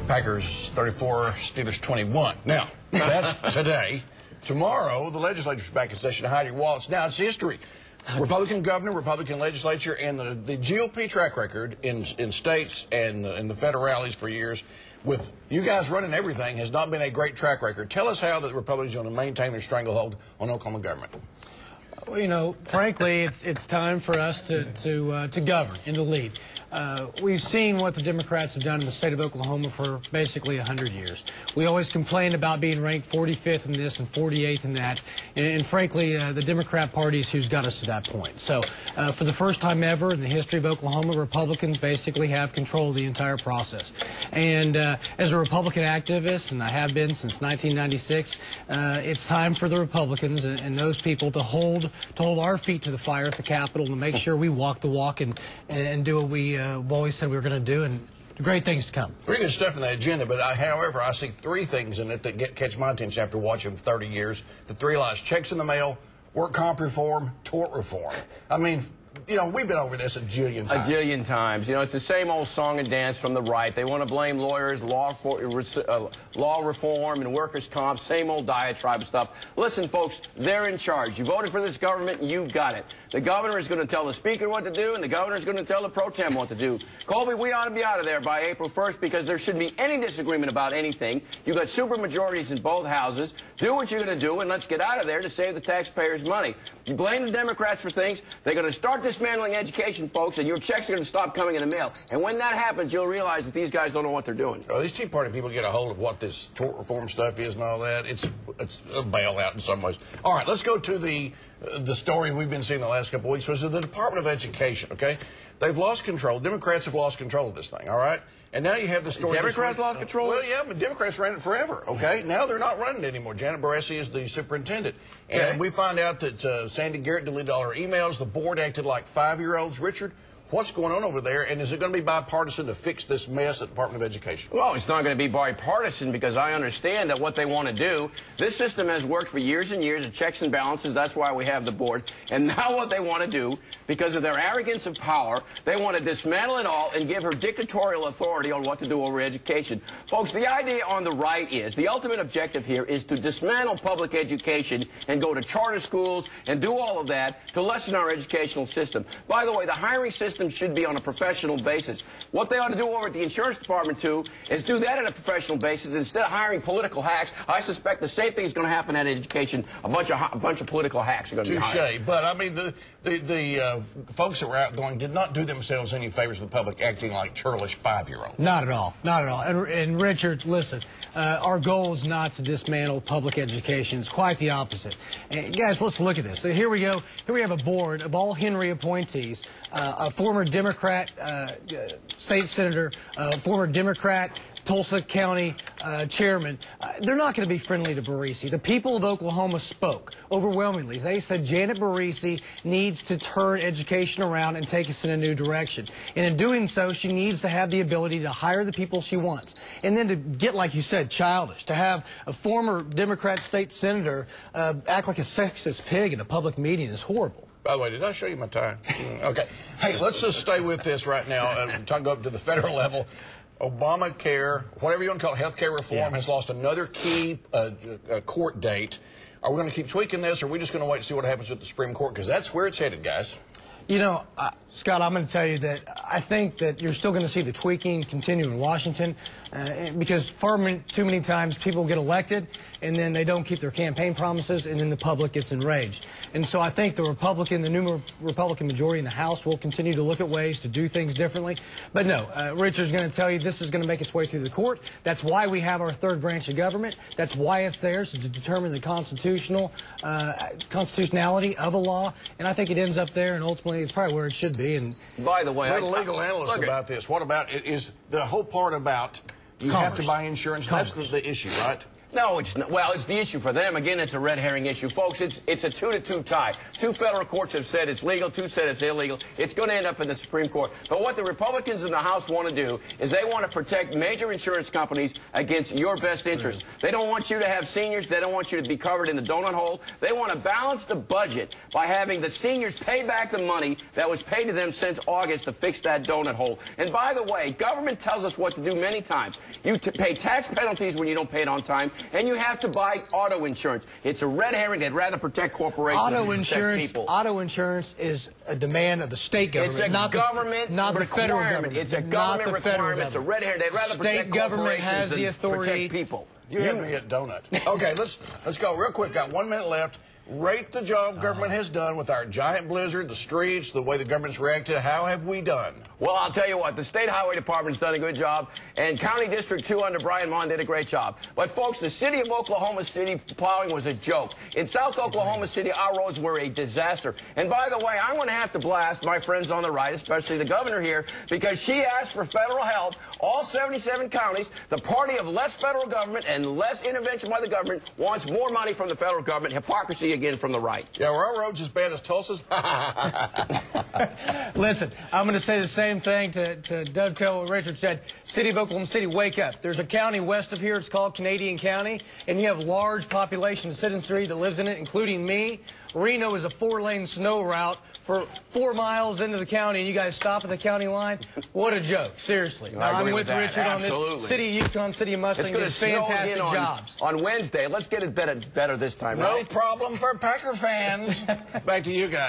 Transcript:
Packers 34, Steelers 21. Now, that's today. Tomorrow, the legislature's back in session. Heidi Wallace. Now, it's history. Republican governor, Republican legislature, and the GOP track record in states and in the federales for years, with you guys running everything, has not been a great track record. Tell us how the Republicans are going to maintain their stranglehold on Oklahoma government. Well, you know, frankly, it's time for us to govern and to lead. We've seen what the Democrats have done in the state of Oklahoma for basically 100 years. We always complain about being ranked 45th in this and 48th in that, and frankly, the Democrat Party is who's got us to that point. So, for the first time ever in the history of Oklahoma, Republicans basically have control of the entire process. And as a Republican activist, and I have been since 1996, it's time for the Republicans and those people to hold our feet to the fire at the Capitol and make sure we walk the walk and do what we always said we were going to do, and great things to come. Pretty good stuff in the agenda, but however, I see three things in it that catch my attention after watching for 30 years. The three lies: checks in the mail, work comp reform, tort reform. I mean, you know, we've been over this a jillion times. A jillion times. You know, it's the same old song and dance from the right. They want to blame lawyers, law reform, and workers' comp, same old diatribe stuff. Listen, folks, they're in charge. You voted for this government, and you got it. The governor is going to tell the speaker what to do, and the governor is going to tell the pro tem what to do. Colby, we ought to be out of there by April 1st because there shouldn't be any disagreement about anything. You've got supermajorities in both houses. Do what you're going to do, and let's get out of there to save the taxpayers money. You blame the Democrats for things. They're going to start dismantling education, folks, and your checks are going to stop coming in the mail. And when that happens, you'll realize that these guys don't know what they're doing. Oh, these Tea Party people get a hold of what this tort reform stuff is and all that. It's a bailout in some ways. All right, let's go to the story we've been seeing the last couple of weeks, which is the Department of Education, okay? They've lost control. Democrats have lost control of this thing, all right? And now you have the story... Democrats lost control? Well, yeah, but Democrats ran it forever, okay? Now they're not running it anymore. Janet Barresi is the superintendent. And we find out that Sandy Garrett deleted all her emails. The board acted like 5-year-olds. Richard, what's going on over there, and is it going to be bipartisan to fix this mess at the Department of Education? Well, it's not going to be bipartisan because I understand that what they want to do, this system has worked for years and years of checks and balances. That's why we have the board. And now what they want to do, because of their arrogance of power, they want to dismantle it all and give her dictatorial authority on what to do over education. Folks, the idea on the right is, the ultimate objective here is to dismantle public education and go to charter schools and do all of that to lessen our educational system. By the way, the hiring system should be on a professional basis. What they ought to do over at the insurance department, too, is do that on a professional basis. Instead of hiring political hacks, I suspect the same thing is going to happen at education. A bunch of political hacks are going to be hired. Touche. But, I mean, the folks that were outgoing did not do themselves any favors with the public acting like churlish 5-year-olds. Not at all. Not at all. And Richard, listen, our goal is not to dismantle public education. It's quite the opposite. And guys, let's look at this. So here we go. Here we have a board of all Henry appointees, a former Democrat state senator, former Democrat Tulsa County chairman. They're not going to be friendly to Barresi. The people of Oklahoma spoke overwhelmingly. They said Janet Barresi needs to turn education around and take us in a new direction. And in doing so, she needs to have the ability to hire the people she wants. And then to get, like you said, childish, to have a former Democrat state senator act like a sexist pig in a public meeting is horrible. By the way, did I show you my time? Okay. Hey, let's just stay with this right now and go up to the federal level. Obamacare, whatever you want to call it, health care reform, has lost another key court date. Are we going to keep tweaking this, or are we just going to wait and see what happens with the Supreme Court? Because that's where it's headed, guys. You know, Scott, I'm going to tell you that I think that you're still going to see the tweaking continue in Washington because far too many times people get elected and then they don't keep their campaign promises and then the public gets enraged. And so I think the new Republican majority in the House will continue to look at ways to do things differently. But no, Richard's going to tell you this is going to make its way through the court. That's why we have our third branch of government. That's why it's there, so to determine the constitutionality of a law. And I think it ends up there, and ultimately it's probably where it should be. And by the way, we're the legal analyst about this. What about is the whole part about you have to buy insurance? That's the issue, right? No, it's not. Well, it's the issue for them. Again, it's a red herring issue. Folks, it's a 2-2 tie. 2 federal courts have said it's legal, 2 said it's illegal. It's going to end up in the Supreme Court. But what the Republicans in the House want to do is they want to protect major insurance companies against your best interest. They don't want you to have seniors. They don't want you to be covered in the donut hole. They want to balance the budget by having the seniors pay back the money that was paid to them since August to fix that donut hole. And by the way, government tells us what to do many times. You pay tax penalties when you don't pay it on time, and you have to buy auto insurance. It's a red herring. They'd rather protect corporations than protect people. Auto insurance is a demand of the state government. It's a government not the federal government. It's a government requirement. It's a red herring. They'd rather protect corporations than protect people. You have me at donuts. Okay, let's go real quick. Got 1 minute left. Rate the job government has done with our giant blizzard, the streets, the way the government's reacted. How have we done? Well, I'll tell you what, the State Highway Department's done a good job, and County District 2 under Brian Mon did a great job. But, folks, the city of Oklahoma City plowing was a joke. In South Oklahoma City, our roads were a disaster. And, by the way, I'm going to have to blast my friends on the right, especially the governor here, because she asked for federal help. All 77 counties, the party of less federal government and less intervention by the government wants more money from the federal government. Hypocrisy again from the right. Yeah, were our roads as bad as Tulsa's? Listen, I'm going to say the same thing to dovetail what Richard said. City of Oklahoma City, wake up. There's a county west of here. It's called Canadian County, and you have large population of citizenry that lives in it, including me. Reno is a 4-lane snow route for 4 miles into the county, and you guys stop at the county line? What a joke. Seriously. I'm with Richard on this. City of Yukon, City of Mustang did fantastic jobs. On Wednesday. Let's get it better this time, No problem for Packer fans. Back to you guys.